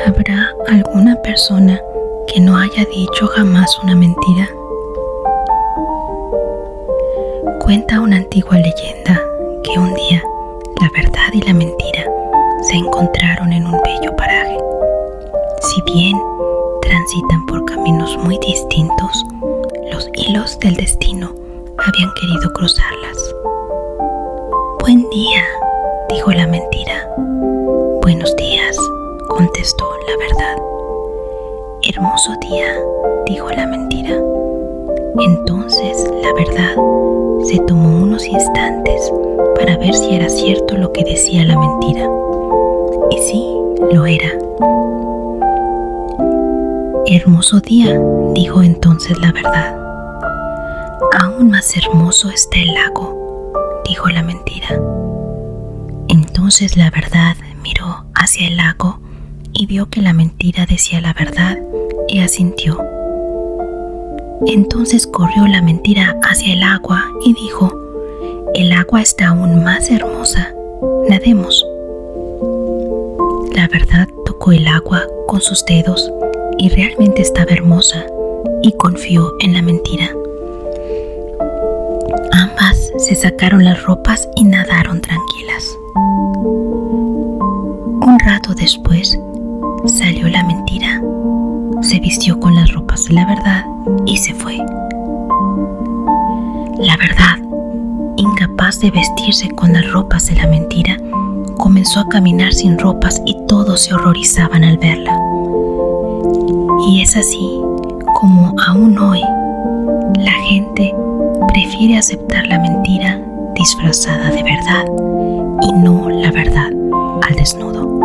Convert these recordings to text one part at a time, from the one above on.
¿Habrá alguna persona que no haya dicho jamás una mentira? Cuenta una antigua leyenda que un día la verdad y la mentira se encontraron en un bello paraje. Si bien transitan por caminos muy distintos, los hilos del destino habían querido cruzarlas. «Buen día», dijo la mentira. «Buenos días», contestó la verdad. «Hermoso día», dijo la mentira. Entonces la verdad se tomó unos instantes para ver si era cierto lo que decía la mentira. Y sí, lo era. «Hermoso día», dijo entonces la verdad. «Aún más hermoso está el lago», dijo la mentira. Entonces la verdad miró hacia el lago y vio que la mentira decía la verdad y asintió. Entonces corrió la mentira hacia el agua y dijo: «El agua está aún más hermosa, nademos». La verdad tocó el agua con sus dedos y realmente estaba hermosa y confió en la mentira. Ambas se sacaron las ropas y nadaron tranquilas. Un rato después salió la mentira, se vistió con las ropas de la verdad y se fue. La verdad, incapaz de vestirse con las ropas de la mentira, comenzó a caminar sin ropas y todos se horrorizaban al verla. Y es así como aún hoy la gente prefiere aceptar la mentira disfrazada de verdad y no la verdad al desnudo.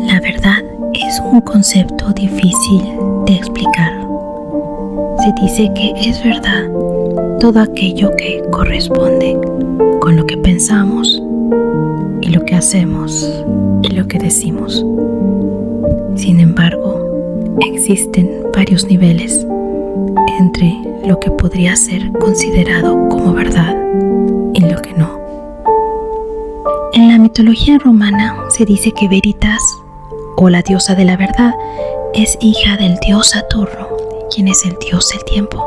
La verdad es un concepto difícil de explicar. Se dice que es verdad todo aquello que corresponde con lo que pensamos y lo que hacemos y lo que decimos. Sin embargo, existen varios niveles entre lo que podría ser considerado como verdad y lo que no. En la mitología romana se dice que Veritas, o la diosa de la verdad, es hija del dios Saturno, quien es el dios del tiempo,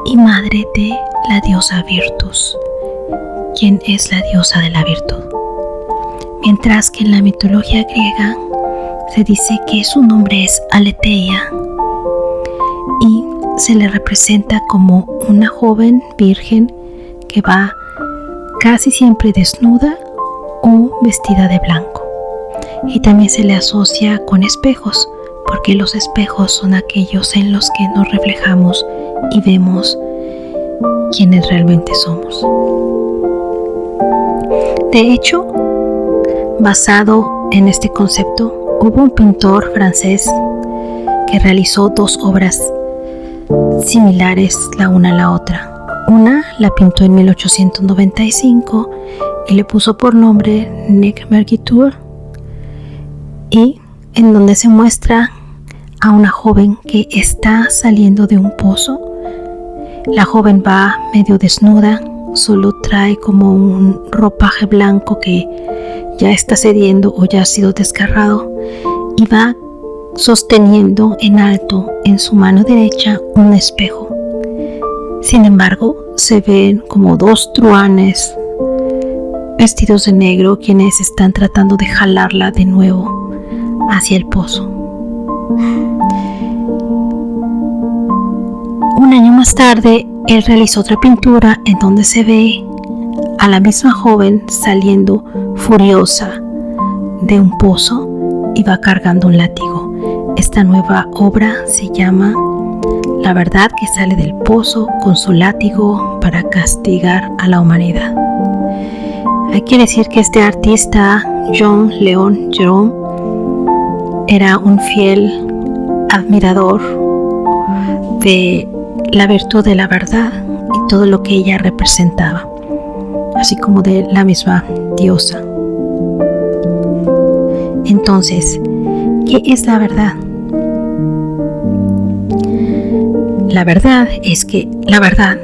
y madre de la diosa Virtus, quien es la diosa de la virtud. Mientras que en la mitología griega se dice que su nombre es Aletheia y se le representa como una joven virgen que va casi siempre desnuda o vestida de blanco. Y también se le asocia con espejos, porque los espejos son aquellos en los que nos reflejamos y vemos quiénes realmente somos. De hecho, basado en este concepto, hubo un pintor francés que realizó dos obras similares la una a la otra. Una la pintó en 1895 y le puso por nombre Necmergitur, y en donde se muestra a una joven que está saliendo de un pozo. La joven va medio desnuda, solo trae como un ropaje blanco que ya está cediendo o ya ha sido desgarrado, y va sosteniendo en alto en su mano derecha un espejo. Sin embargo, se ven como dos truhanes vestidos de negro quienes están tratando de jalarla de nuevo hacia el pozo. Un año más tarde, él realizó otra pintura en donde se ve a la misma joven saliendo furiosa de un pozo y va cargando un látigo. Esta nueva obra se llama La verdad que sale del pozo con su látigo para castigar a la humanidad. Hay que decir que este artista, John Leon Jerome, era un fiel admirador de la virtud de la verdad y todo lo que ella representaba, así como de la misma diosa. Entonces, ¿qué es la verdad? La verdad es que la verdad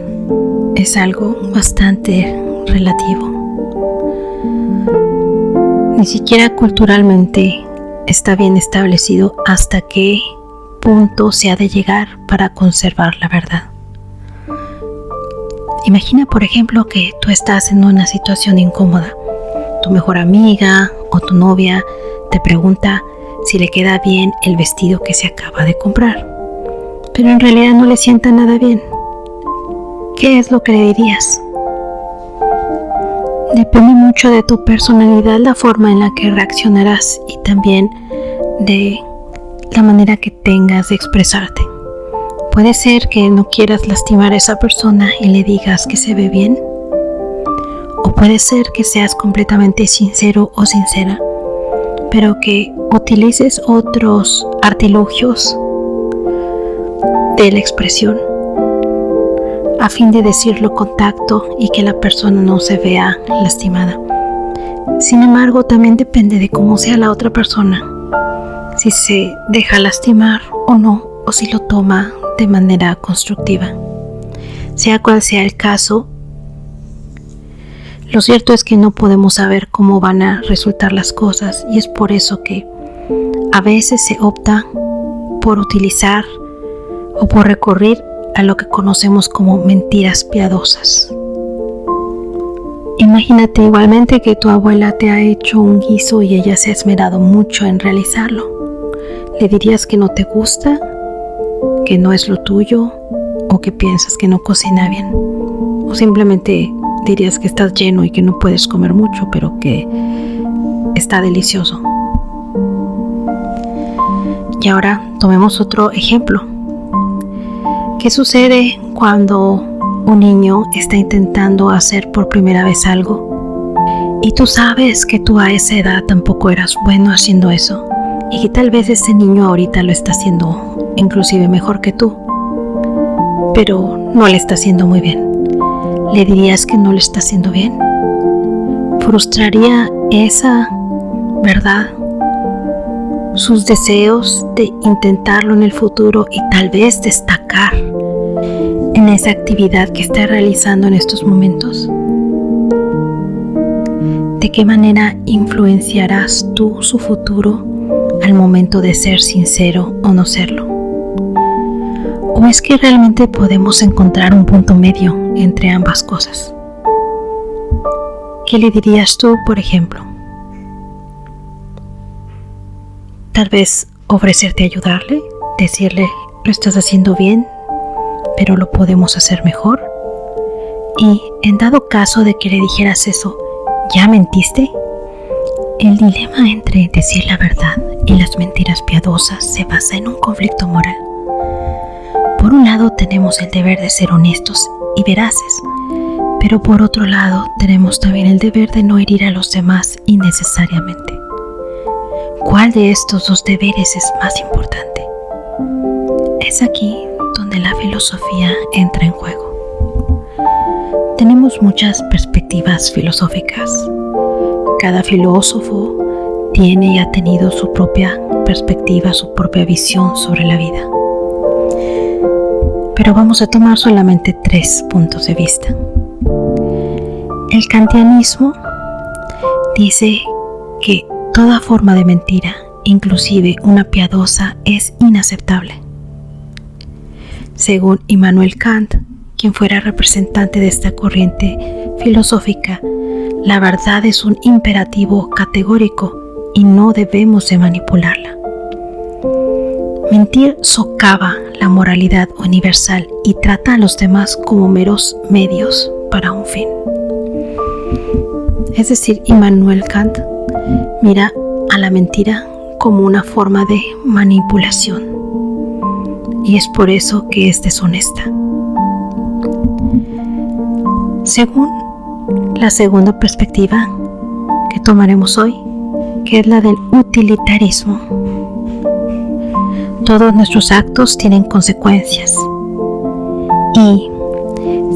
es algo bastante relativo. Ni siquiera culturalmente está bien establecido hasta qué punto se ha de llegar para conservar la verdad. Imagina, por ejemplo, que tú estás en una situación incómoda. Tu mejor amiga o tu novia te pregunta si le queda bien el vestido que se acaba de comprar, pero en realidad no le sienta nada bien. ¿Qué es lo que le dirías? Depende mucho de tu personalidad la forma en la que reaccionarás y también de la manera que tengas de expresarte. Puede ser que no quieras lastimar a esa persona y le digas que se ve bien, o puede ser que seas completamente sincero o sincera, pero que utilices otros artilugios de la expresión a fin de decirlo con tacto y que la persona no se vea lastimada. Sin embargo, también depende de cómo sea la otra persona, si se deja lastimar o no, o si lo toma de manera constructiva. Sea cual sea el caso, lo cierto es que no podemos saber cómo van a resultar las cosas, y es por eso que a veces se opta por utilizar o por recurrir a lo que conocemos como mentiras piadosas. Imagínate igualmente que tu abuela te ha hecho un guiso y ella se ha esmerado mucho en realizarlo. ¿Le dirías que no te gusta, que no es lo tuyo, o que piensas que no cocina bien? O simplemente dirías que estás lleno y que no puedes comer mucho, pero que está delicioso. Y ahora tomemos otro ejemplo. ¿Qué sucede cuando un niño está intentando hacer por primera vez algo y tú sabes que tú a esa edad tampoco eras bueno haciendo eso, y que tal vez ese niño ahorita lo está haciendo inclusive mejor que tú, pero no le está haciendo muy bien? ¿Le dirías que no lo está haciendo bien? ¿Frustraría esa verdad sus deseos de intentarlo en el futuro y tal vez destacar en esa actividad que está realizando en estos momentos? ¿De qué manera influenciarás tú su futuro al momento de ser sincero o no serlo? ¿O es que realmente podemos encontrar un punto medio entre ambas cosas? ¿Qué le dirías tú, por ejemplo? Tal vez ofrecerte ayudarle, decirle, lo estás haciendo bien, pero lo podemos hacer mejor. Y en dado caso de que le dijeras eso, ¿ya mentiste? El dilema entre decir la verdad y las mentiras piadosas se basa en un conflicto moral. Por un lado tenemos el deber de ser honestos y veraces, pero por otro lado tenemos también el deber de no herir a los demás innecesariamente. ¿Cuál de estos dos deberes es más importante? Es aquí donde la filosofía entra en juego. Tenemos muchas perspectivas filosóficas. Cada filósofo tiene y ha tenido su propia perspectiva, su propia visión sobre la vida. Pero vamos a tomar solamente 3 puntos de vista. El kantianismo dice que toda forma de mentira, inclusive una piadosa, es inaceptable. Según Immanuel Kant, quien fuera representante de esta corriente filosófica, la verdad es un imperativo categórico y no debemos de manipularla. Mentir socava la moralidad universal y trata a los demás como meros medios para un fin. Es decir, Immanuel Kant mira a la mentira como una forma de manipulación, y es por eso que es deshonesta. Según la segunda perspectiva que tomaremos hoy, que es la del utilitarismo, todos nuestros actos tienen consecuencias, y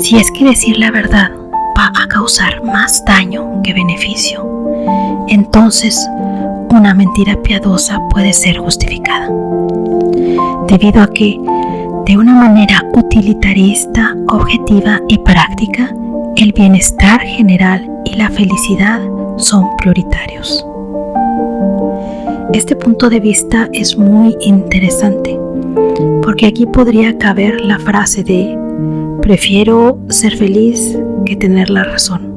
si es que decir la verdad va a causar más daño que beneficio, entonces una mentira piadosa puede ser justificada, debido a que De una manera utilitarista, objetiva y práctica, el bienestar general y la felicidad son prioritarios. Este punto de vista es muy interesante, porque aquí podría caber la frase de prefiero ser feliz que tener la razón,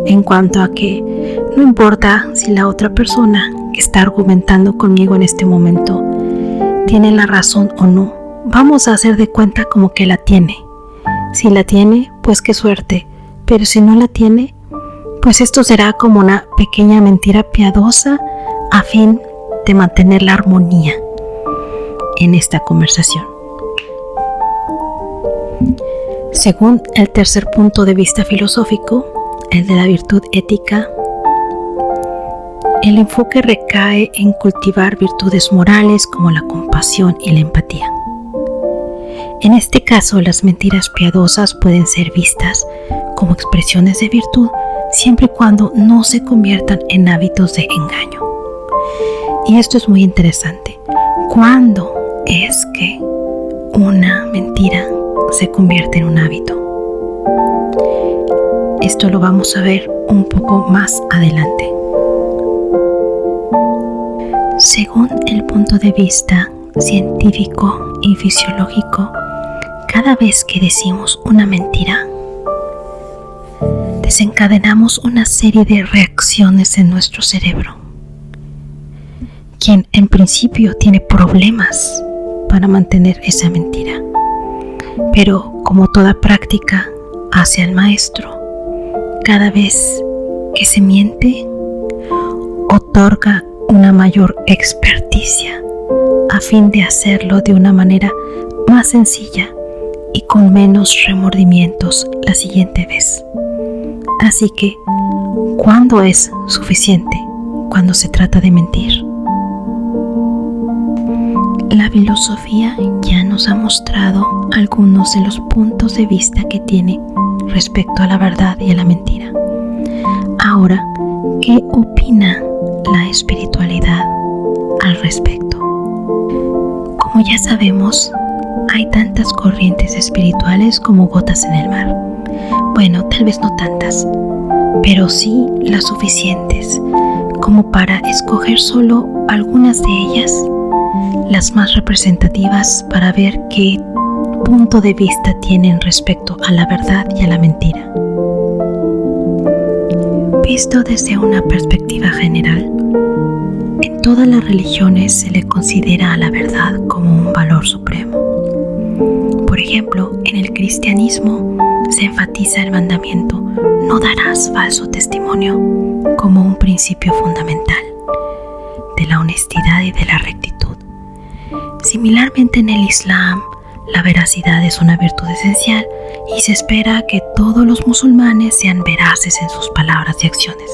en cuanto a que no importa si la otra persona que está argumentando conmigo en este momento tiene la razón o no, vamos a hacer de cuenta como que la tiene. Si la tiene, pues qué suerte, pero si no la tiene, pues esto será como una pequeña mentira piadosa a fin de mantener la armonía en esta conversación. Según el tercer punto de vista filosófico, el de la virtud ética, el enfoque recae en cultivar virtudes morales como la compasión y la empatía. En este caso, las mentiras piadosas pueden ser vistas como expresiones de virtud siempre y cuando no se conviertan en hábitos de engaño. Y esto es muy interesante. ¿Cuándo es que una mentira se convierte en un hábito? Esto lo vamos a ver un poco más adelante. Según el punto de vista científico y fisiológico, cada vez que decimos una mentira, desencadenamos una serie de reacciones en nuestro cerebro, quien en principio tiene problemas para mantener esa mentira. Pero como toda práctica hace al maestro, cada vez que se miente, otorga una mayor experticia a fin de hacerlo de una manera más sencilla y con menos remordimientos la siguiente vez. Así que, ¿cuándo es suficiente cuando se trata de mentir? La filosofía ya nos ha mostrado algunos de los puntos de vista que tiene respecto a la verdad y a la mentira. Ahora, ¿qué opina la espiritualidad al respecto? Como ya sabemos, hay tantas corrientes espirituales como gotas en el mar. Bueno, tal vez no tantas, pero sí las suficientes como para escoger solo algunas de ellas, las más representativas, para ver qué punto de vista tienen respecto a la verdad y a la mentira. Visto desde una perspectiva general, en todas las religiones se le considera a la verdad como un valor supremo. Por ejemplo, en el cristianismo se enfatiza el mandamiento "no darás falso testimonio" como un principio fundamental de la honestidad y de la rectitud. Similarmente, en el Islam, la veracidad es una virtud esencial y se espera que todos los musulmanes sean veraces en sus palabras y acciones.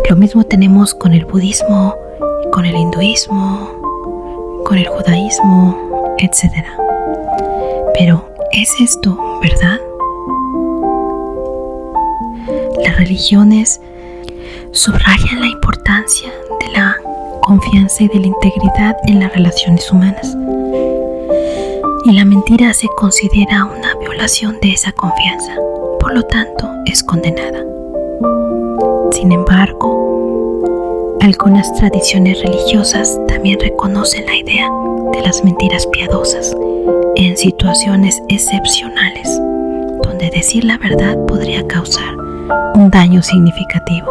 Lo mismo tenemos con el budismo, con el hinduismo, con el judaísmo, etc. Pero, ¿es esto verdad? Las religiones subrayan la importancia de la confianza y de la integridad en las relaciones humanas. Y la mentira se considera una violación de esa confianza, por lo tanto es condenada. Sin embargo, algunas tradiciones religiosas también reconocen la idea de las mentiras piadosas en situaciones excepcionales, donde decir la verdad podría causar un daño significativo.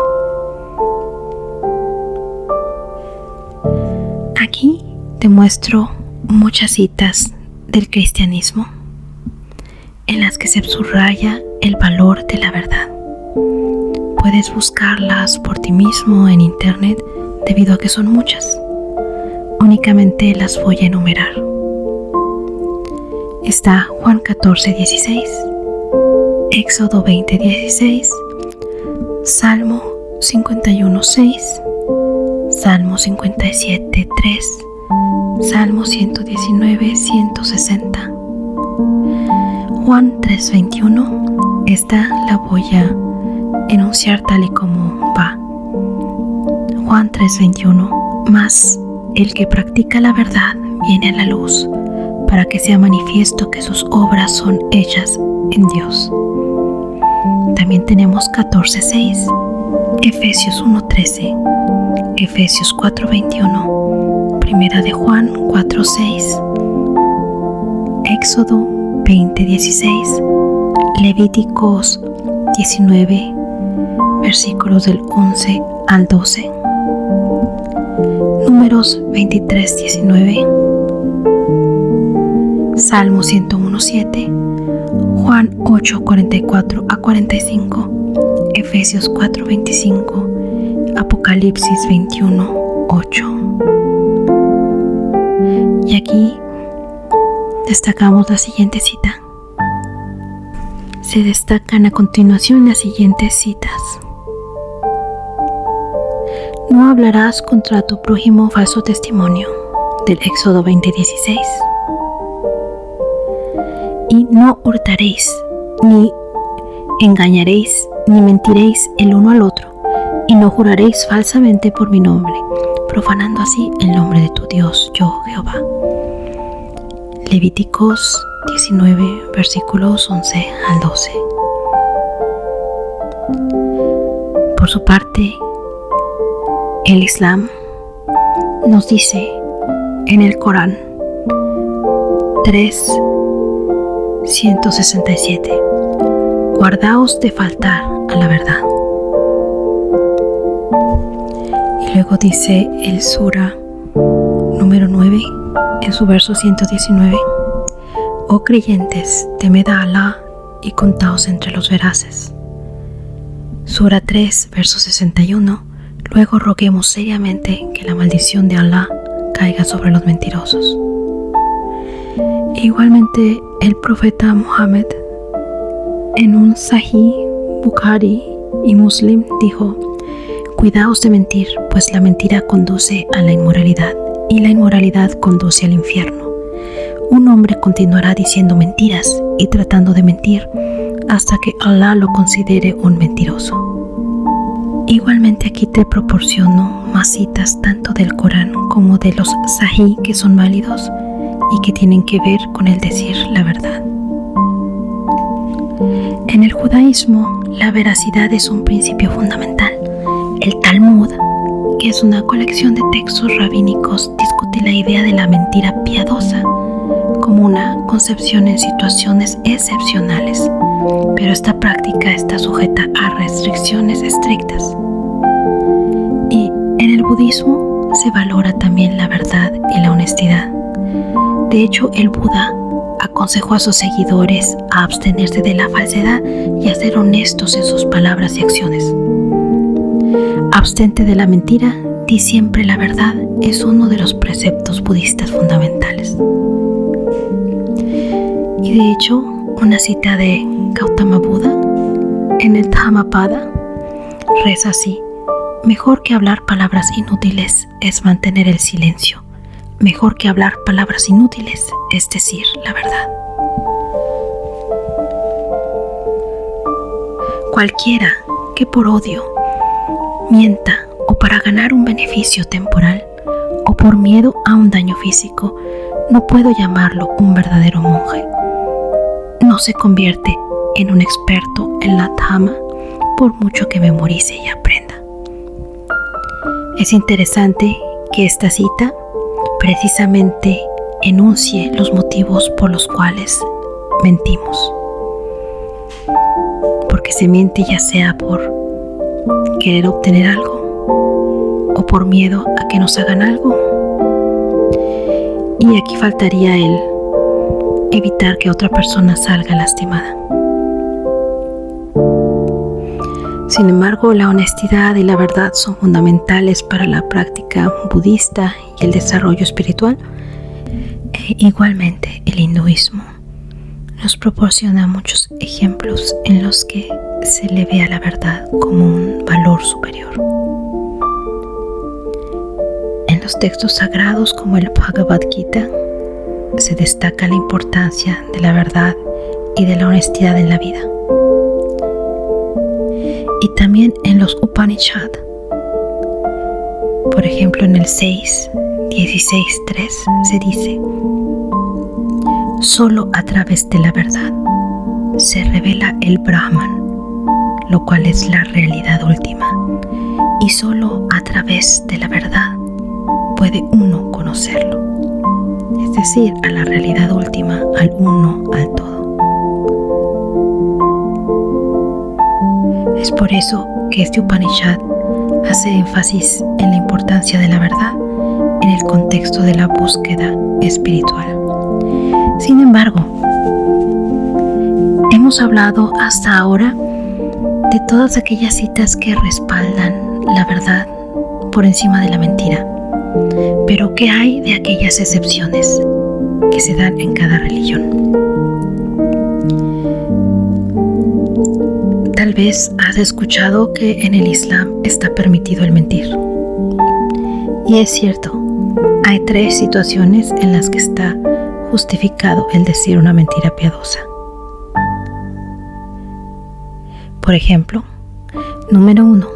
Aquí te muestro muchas citas del cristianismo en las que se subraya el valor de la verdad. Puedes buscarlas por ti mismo en internet debido a que son muchas. Únicamente las voy a enumerar. Está Juan 14:16, Éxodo 20:16, Salmo 51:6, Salmo 57:3, Salmo 119:160. Juan 3:21, esta la voy a enunciar tal y como va. Juan 3:21, mas el que practica la verdad viene a la luz, para que sea manifiesto que sus obras son hechas en Dios. También tenemos 14:6, Efesios 1:13, Efesios 4:21, Primera de Juan 4:6, Éxodo 20:16, Levíticos 19, versículos del 11 al 12, Números 23:19, Salmo 101:7, Juan 8:44 a 45, Efesios 4:25, Apocalipsis 21:8. Y aquí destacamos la siguiente cita. Se destacan a continuación las siguientes citas. No hablarás contra tu prójimo falso testimonio, del Éxodo 20:16. Y no hurtaréis, ni engañaréis, ni mentiréis el uno al otro, y no juraréis falsamente por mi nombre, profanando así el nombre de tu Dios, yo Jehová. Levíticos 19, versículos 11 al 12. Por su parte, el Islam nos dice en el Corán 3:167: guardaos de faltar a la verdad. Y luego dice el Sura número 9 en su verso 119: oh creyentes, temed a Alá y contaos entre los veraces. Sura 3, verso 61: luego roguemos seriamente que la maldición de Alá caiga sobre los mentirosos. Igualmente, el profeta Muhammad, en un Sahih Bukhari y Muslim, dijo: cuidaos de mentir, pues la mentira conduce a la inmoralidad, y la inmoralidad conduce al infierno. Un hombre continuará diciendo mentiras y tratando de mentir hasta que Alá lo considere un mentiroso. Igualmente aquí te proporciono más citas tanto del Corán como de los Sahih que son válidos y que tienen que ver con el decir la verdad. En el judaísmo, la veracidad es un principio fundamental. El Talmud, que es una colección de textos rabínicos, discute la idea de la mentira piadosa como una concepción en situaciones excepcionales, pero esta práctica está sujeta a restricciones estrictas. Y en el budismo se valora también la verdad y la honestidad. De hecho, el Buda aconsejó a sus seguidores a abstenerse de la falsedad y a ser honestos en sus palabras y acciones. Abstente de la mentira, di siempre la verdad, es uno de los preceptos budistas fundamentales. Y de hecho, una cita de Gautama Buda en el Dhammapada reza así: mejor que hablar palabras inútiles es mantener el silencio. Mejor que hablar palabras inútiles es decir la verdad. Cualquiera que por odio mienta o para ganar un beneficio temporal o por miedo a un daño físico, no puedo llamarlo un verdadero monje. No se convierte en un experto en la Dhamma por mucho que memorice y aprenda. Es interesante que esta cita precisamente enuncie los motivos por los cuales mentimos. Porque se miente ya sea por querer obtener algo o por miedo a que nos hagan algo. Y aquí faltaría el evitar que otra persona salga lastimada. Sin embargo, la honestidad y la verdad son fundamentales para la práctica budista y el desarrollo espiritual. Igualmente, el hinduismo nos proporciona muchos ejemplos en los que se le ve a la verdad como un valor superior. En los textos sagrados como el Bhagavad Gita se destaca la importancia de la verdad y de la honestidad en la vida. Y también en los Upanishad, por ejemplo en el 6:16:3 se dice: solo a través de la verdad se revela el Brahman, lo cual es la realidad última, y solo a través de la verdad puede uno conocerlo, es decir, a la realidad última, al uno, al todo. Es por eso que este Upanishad hace énfasis en la importancia de la verdad en el contexto de la búsqueda espiritual. Sin embargo, hemos hablado hasta ahora de todas aquellas citas que respaldan la verdad por encima de la mentira. Pero ¿qué hay de aquellas excepciones que se dan en cada religión? Tal vez has escuchado que en el Islam está permitido el mentir. Y es cierto, hay 3 situaciones en las que está justificado el decir una mentira piadosa. Por ejemplo, número 1,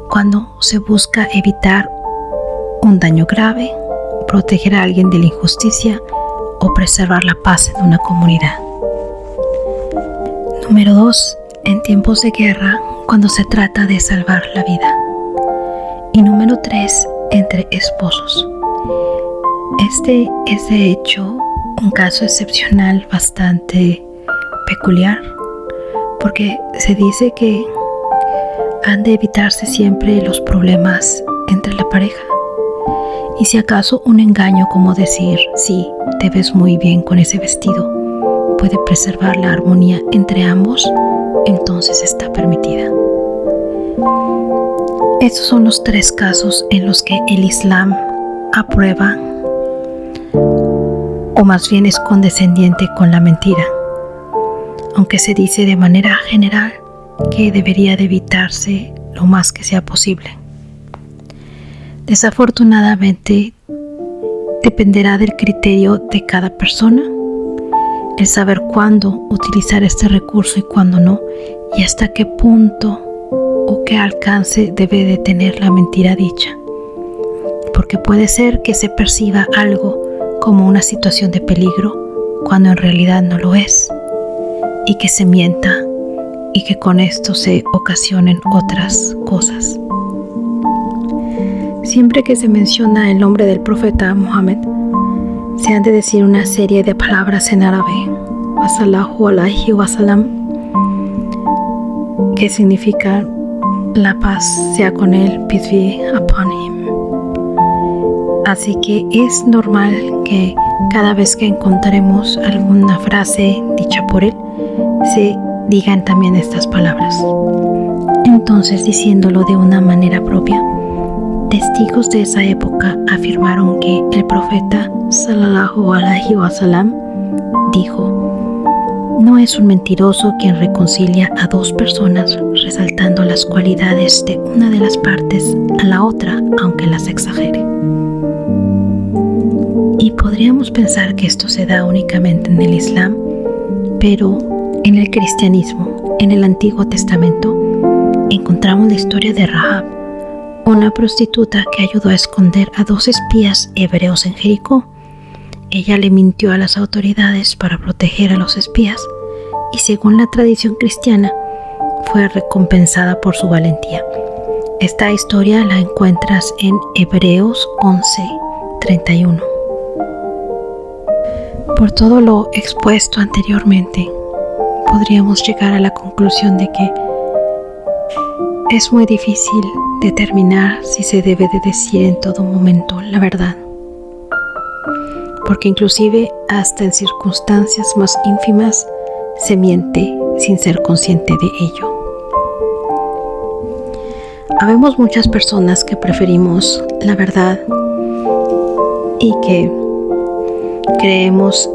cuando se busca evitar un daño grave, proteger a alguien de la injusticia o preservar la paz en una comunidad. Número 2, en tiempos de guerra, cuando se trata de salvar la vida. Y número 3, entre esposos. Este es de hecho un caso excepcional bastante peculiar, porque se dice que han de evitarse siempre los problemas entre la pareja. Y si acaso un engaño como decir, sí, te ves muy bien con ese vestido, puede preservar la armonía entre ambos, entonces está permitida. Estos son los 3 casos en los que el Islam aprueba, o más bien es condescendiente con la mentira, aunque se dice de manera general que debería de evitarse lo más que sea posible. Desafortunadamente, dependerá del criterio de cada persona el saber cuándo utilizar este recurso y cuándo no, y hasta qué punto o qué alcance debe de tener la mentira dicha. Porque puede ser que se perciba algo como una situación de peligro cuando en realidad no lo es, y que se mienta y que con esto se ocasionen otras cosas. Siempre que se menciona el nombre del profeta Muhammad, se han de decir una serie de palabras en árabe, Wasallahu alayhi wasalam, que significa la paz sea con él, peace be upon him. Así que es normal que cada vez que encontremos alguna frase dicha por él, se digan también estas palabras. Entonces, diciéndolo de una manera propia, testigos de esa época afirmaron que el profeta sallallahu alaihi wasallam dijo: no es un mentiroso quien reconcilia a 2 personas resaltando las cualidades de una de las partes a la otra, aunque las exagere. Y podríamos pensar que esto se da únicamente en el Islam, pero en el cristianismo, en el Antiguo Testamento, encontramos la historia de Rahab, una prostituta que ayudó a esconder a 2 espías hebreos en Jericó. Ella le mintió a las autoridades para proteger a los espías y, según la tradición cristiana, fue recompensada por su valentía. Esta historia la encuentras en Hebreos 11:31. Por todo lo expuesto anteriormente, podríamos llegar a la conclusión de que es muy difícil determinar si se debe de decir en todo momento la verdad, porque inclusive hasta en circunstancias más ínfimas se miente sin ser consciente de ello. Habemos muchas personas que preferimos la verdad y que creemos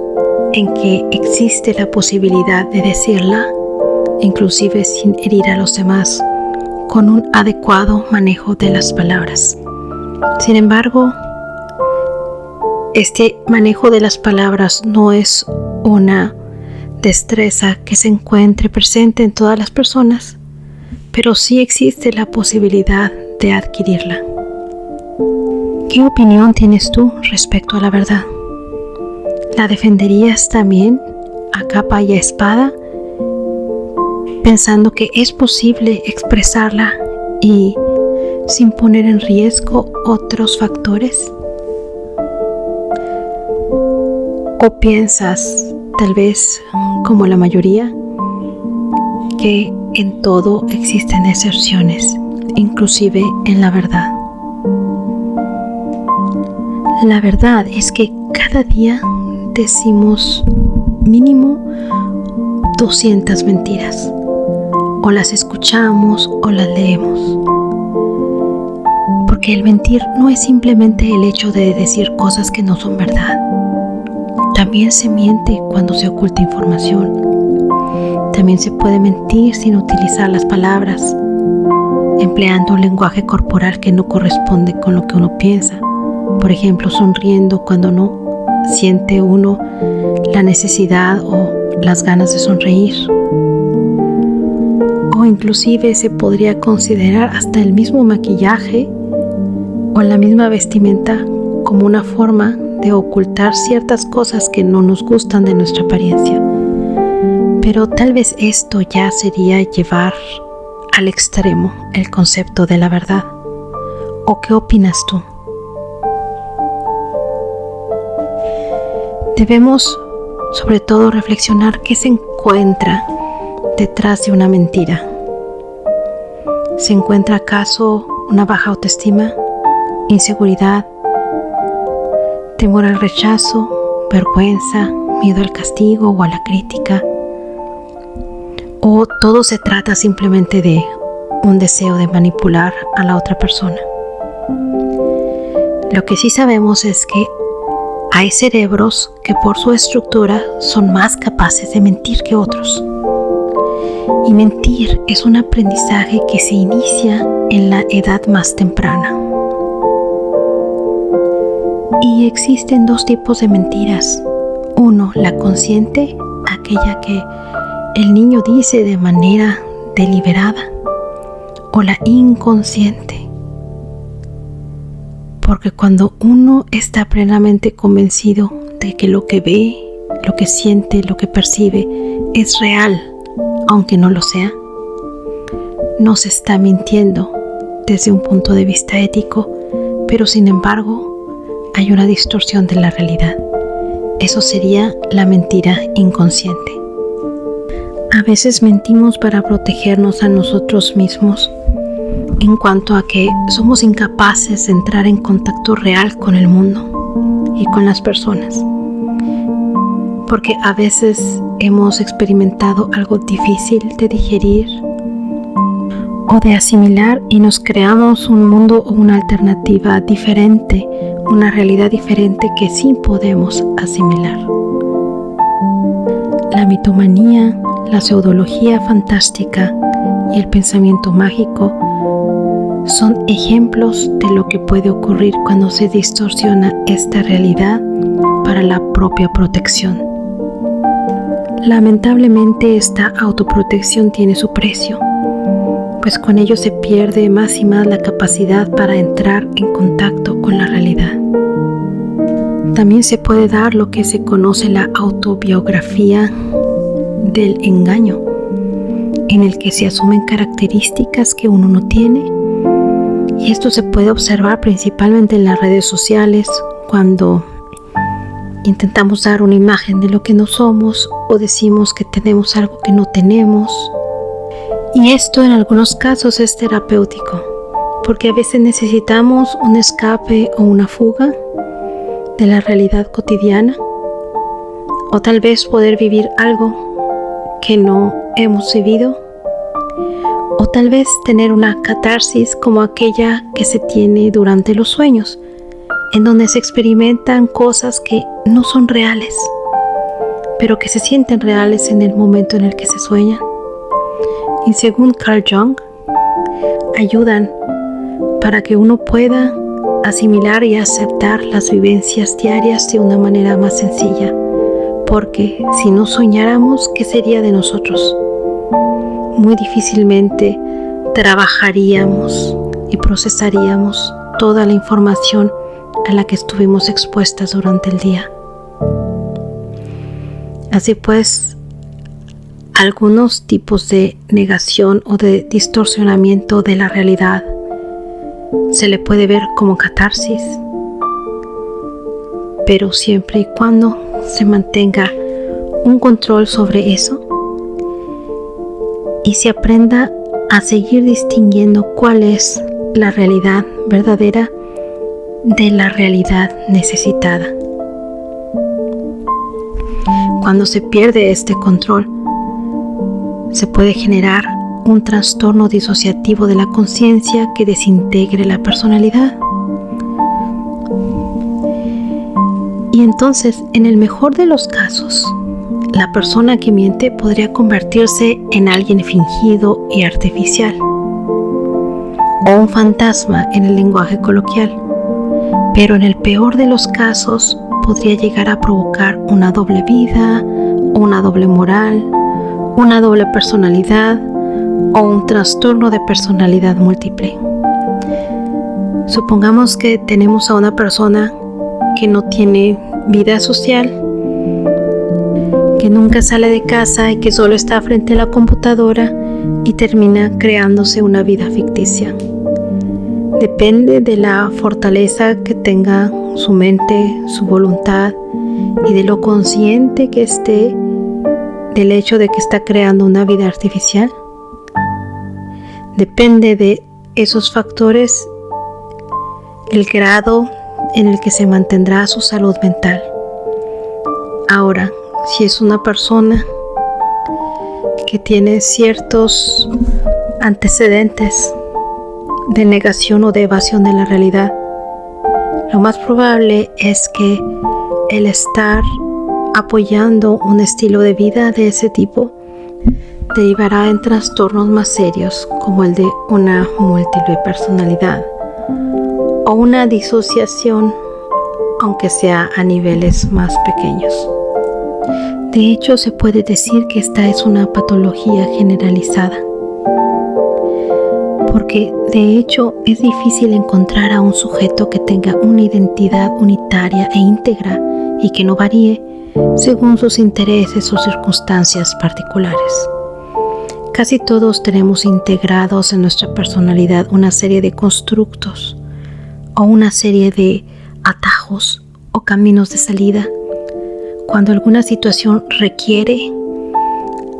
en que existe la posibilidad de decirla, inclusive sin herir a los demás, con un adecuado manejo de las palabras. Sin embargo, este manejo de las palabras no es una destreza que se encuentre presente en todas las personas, pero sí existe la posibilidad de adquirirla. ¿Qué opinión tienes tú respecto a la verdad? ¿La defenderías también a capa y a espada, pensando que es posible expresarla y sin poner en riesgo otros factores? ¿O piensas, tal vez como la mayoría, que en todo existen excepciones, inclusive en la verdad? La verdad es que cada día decimos mínimo 200 mentiras, o las escuchamos o las leemos. Porque el mentir no es simplemente el hecho de decir cosas que no son verdad. También se miente cuando se oculta información. También se puede mentir sin utilizar las palabras, empleando un lenguaje corporal que no corresponde con lo que uno piensa. Por ejemplo, sonriendo cuando no siente uno la necesidad o las ganas de sonreír. O inclusive se podría considerar hasta el mismo maquillaje o la misma vestimenta como una forma de ocultar ciertas cosas que no nos gustan de nuestra apariencia. Pero tal vez esto ya sería llevar al extremo el concepto de la verdad. ¿O qué opinas tú? Debemos, sobre todo, reflexionar qué se encuentra detrás de una mentira. ¿Se encuentra acaso una baja autoestima, inseguridad, temor al rechazo, vergüenza, miedo al castigo o a la crítica? ¿O todo se trata simplemente de un deseo de manipular a la otra persona? Lo que sí sabemos es que hay cerebros que por su estructura son más capaces de mentir que otros. Y mentir es un aprendizaje que se inicia en la edad más temprana. Y existen dos tipos de mentiras. Uno, la consciente, aquella que el niño dice de manera deliberada, o la inconsciente. Porque cuando uno está plenamente convencido de que lo que ve, lo que siente, lo que percibe es real, aunque no lo sea, no se está mintiendo desde un punto de vista ético, pero sin embargo hay una distorsión de la realidad. Eso sería la mentira inconsciente. A veces mentimos para protegernos a nosotros mismos, en cuanto a que somos incapaces de entrar en contacto real con el mundo y con las personas, porque a veces hemos experimentado algo difícil de digerir o de asimilar y nos creamos un mundo o una alternativa diferente, una realidad diferente que sí podemos asimilar. La mitomanía, la pseudología fantástica y el pensamiento mágico son ejemplos de lo que puede ocurrir cuando se distorsiona esta realidad para la propia protección. Lamentablemente, esta autoprotección tiene su precio, pues con ello se pierde más y más la capacidad para entrar en contacto con la realidad. También se puede dar lo que se conoce la autobiografía del engaño, en el que se asumen características que uno no tiene. Y esto se puede observar principalmente en las redes sociales, cuando intentamos dar una imagen de lo que no somos o decimos que tenemos algo que no tenemos. Y esto en algunos casos es terapéutico, porque a veces necesitamos un escape o una fuga de la realidad cotidiana, o tal vez poder vivir algo que no hemos vivido, o tal vez tener una catarsis como aquella que se tiene durante los sueños, en donde se experimentan cosas que no son reales, pero que se sienten reales en el momento en el que se sueñan. Y según Carl Jung, ayudan para que uno pueda asimilar y aceptar las vivencias diarias de una manera más sencilla, porque si no soñáramos, ¿qué sería de nosotros? Muy difícilmente trabajaríamos y procesaríamos toda la información a la que estuvimos expuestas durante el día. Así pues, algunos tipos de negación o de distorsionamiento de la realidad se le puede ver como catarsis, pero siempre y cuando se mantenga un control sobre eso y se aprenda a seguir distinguiendo cuál es la realidad verdadera de la realidad necesitada. Cuando se pierde este control, se puede generar un trastorno disociativo de la conciencia que desintegre la personalidad. Y entonces, en el mejor de los casos, la persona que miente podría convertirse en alguien fingido y artificial, o un fantasma en el lenguaje coloquial. Pero en el peor de los casos, podría llegar a provocar una doble vida, una doble moral, una doble personalidad o un trastorno de personalidad múltiple. Supongamos que tenemos a una persona que no tiene vida social, que nunca sale de casa y que solo está frente a la computadora y termina creándose una vida ficticia. Depende de la fortaleza que tenga su mente, su voluntad y de lo consciente que esté del hecho de que está creando una vida artificial. Depende de esos factores el grado en el que se mantendrá su salud mental. Ahora, si es una persona que tiene ciertos antecedentes de negación o de evasión de la realidad, lo más probable es que el estar apoyando un estilo de vida de ese tipo derivará en trastornos más serios como el de una múltiple personalidad o una disociación, aunque sea a niveles más pequeños. De hecho, se puede decir que esta es una patología generalizada, porque de hecho es difícil encontrar a un sujeto que tenga una identidad unitaria e íntegra y que no varíe según sus intereses o circunstancias particulares. Casi todos tenemos integrados en nuestra personalidad una serie de constructos o una serie de atajos o caminos de salida cuando alguna situación requiere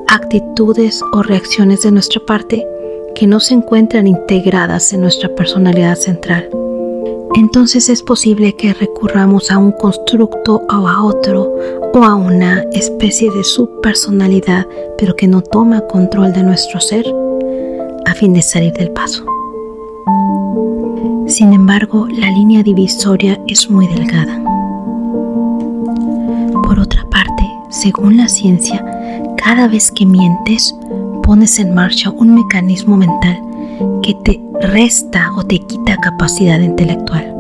actitudes o reacciones de nuestra parte que no se encuentran integradas en nuestra personalidad central. Entonces es posible que recurramos a un constructo o a otro o a una especie de subpersonalidad, pero que no toma control de nuestro ser a fin de salir del paso. Sin embargo, la línea divisoria es muy delgada. Por otra parte, según la ciencia, cada vez que mientes, pones en marcha un mecanismo mental que te resta o te quita capacidad intelectual.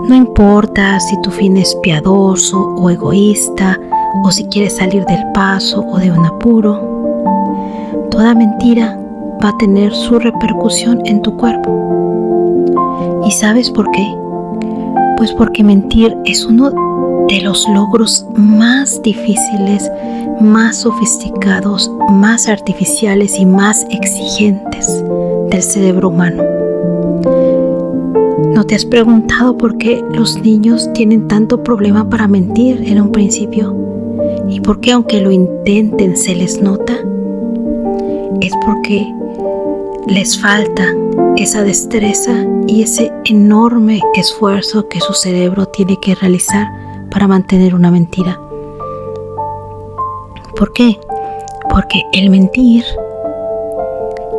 No importa si tu fin es piadoso o egoísta, o si quieres salir del paso o de un apuro, toda mentira va a tener su repercusión en tu cuerpo. ¿Y sabes por qué? Pues porque mentir es uno de los logros más difíciles, más sofisticados, más artificiales y más exigentes del cerebro humano. ¿No te has preguntado por qué los niños tienen tanto problema para mentir en un principio? ¿Y por qué aunque lo intenten se les nota? Es porque les falta esa destreza y ese enorme esfuerzo que su cerebro tiene que realizar para mantener una mentira. ¿Por qué? Porque el mentir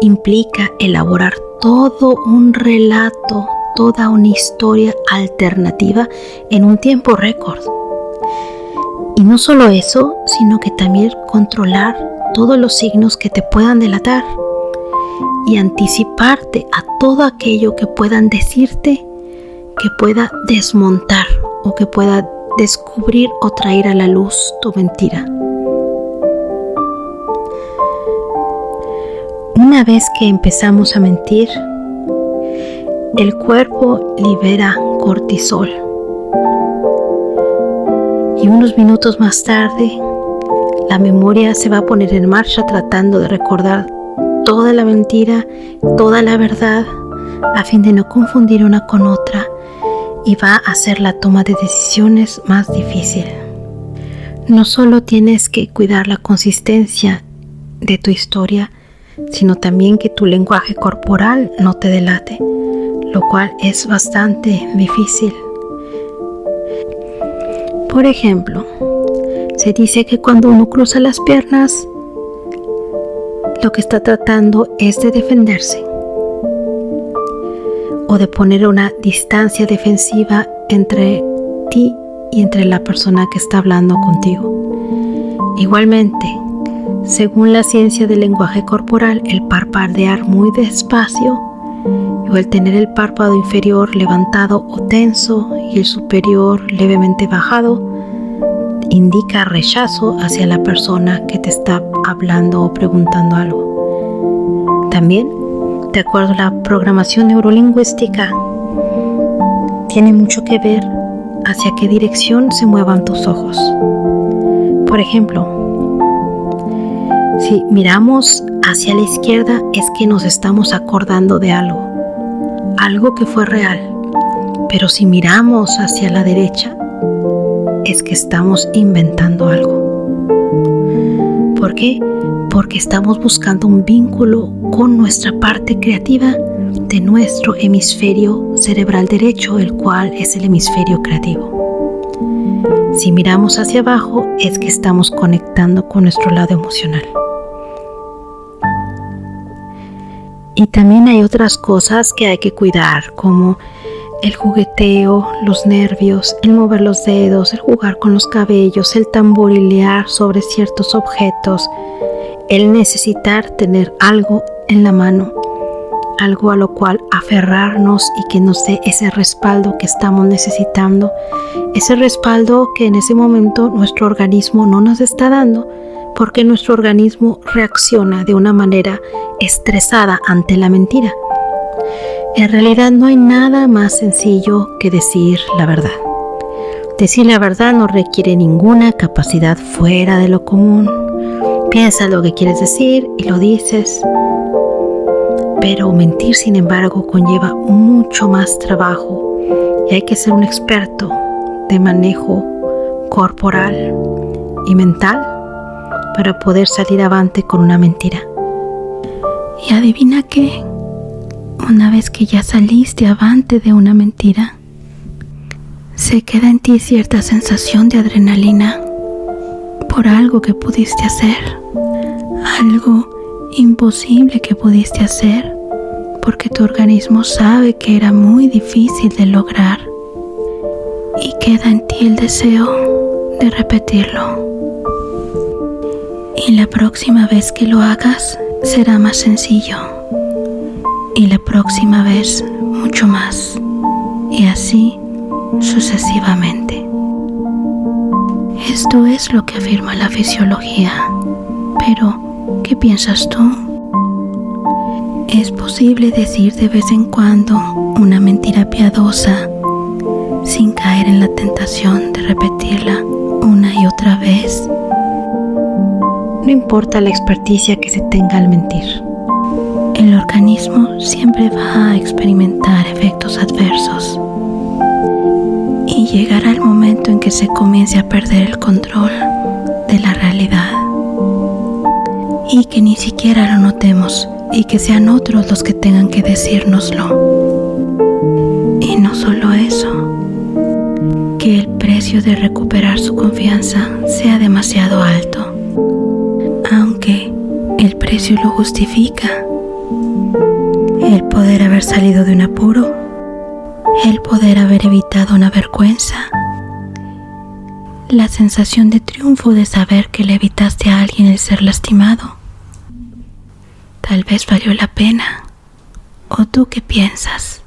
implica elaborar todo un relato, toda una historia alternativa en un tiempo récord. Y no solo eso, sino que también controlar todos los signos que te puedan delatar y anticiparte a todo aquello que puedan decirte, que pueda desmontar o que pueda descubrir o traer a la luz tu mentira. Una vez que empezamos a mentir, el cuerpo libera cortisol y unos minutos más tarde la memoria se va a poner en marcha tratando de recordar toda la mentira, toda la verdad, a fin de no confundir una con otra, y va a hacer la toma de decisiones más difícil. No solo tienes que cuidar la consistencia de tu historia, sino también que tu lenguaje corporal no te delate, lo cual es bastante difícil. Por ejemplo, se dice que cuando uno cruza las piernas, lo que está tratando es de defenderse o de poner una distancia defensiva entre ti y entre la persona que está hablando contigo. Igualmente, según la ciencia del lenguaje corporal, el parpadear muy despacio o el tener el párpado inferior levantado o tenso y el superior levemente bajado indica rechazo hacia la persona que te está hablando o preguntando algo. También, de acuerdo a la programación neurolingüística, tiene mucho que ver hacia qué dirección se muevan tus ojos. Por ejemplo, si miramos hacia la izquierda es que nos estamos acordando de algo que fue real, pero si miramos hacia la derecha es que estamos inventando algo. ¿Por qué? Porque estamos buscando un vínculo con nuestra parte creativa de nuestro hemisferio cerebral derecho, el cual es el hemisferio creativo. Si miramos hacia abajo es que estamos conectando con nuestro lado emocional. Y también hay otras cosas que hay que cuidar, como el jugueteo, los nervios, el mover los dedos, el jugar con los cabellos, el tamborilear sobre ciertos objetos, el necesitar tener algo en la mano, algo a lo cual aferrarnos y que nos dé ese respaldo que estamos necesitando, ese respaldo que en ese momento nuestro organismo no nos está dando, porque nuestro organismo reacciona de una manera estresada ante la mentira. En realidad no hay nada más sencillo que decir la verdad. Decir la verdad no requiere ninguna capacidad fuera de lo común. Piensas lo que quieres decir y lo dices. Pero mentir, sin embargo, conlleva mucho más trabajo y hay que ser un experto de manejo corporal y mental para poder salir avante con una mentira. Y adivina qué, una vez que ya saliste avante de una mentira, se queda en ti cierta sensación de adrenalina por algo que pudiste hacer, algo imposible que pudiste hacer, porque tu organismo sabe que era muy difícil de lograr y queda en ti el deseo de repetirlo. Y la próxima vez que lo hagas será más sencillo, y la próxima vez mucho más, y así sucesivamente. Esto es lo que afirma la fisiología, pero ¿qué piensas tú? ¿Es posible decir de vez en cuando una mentira piadosa sin caer en la tentación de repetirla una y otra vez? No importa la experticia que se tenga al mentir. El organismo siempre va a experimentar efectos adversos y llegará el momento en que se comience a perder el control de la realidad y que ni siquiera lo notemos y que sean otros los que tengan que decírnoslo. Y no solo eso, que el precio de recuperar su confianza sea demasiado alto, aunque el precio lo justifica. El poder haber salido de un apuro, el poder haber evitado una vergüenza, la sensación de triunfo de saber que le evitaste a alguien el ser lastimado. Tal vez valió la pena. ¿O tú qué piensas?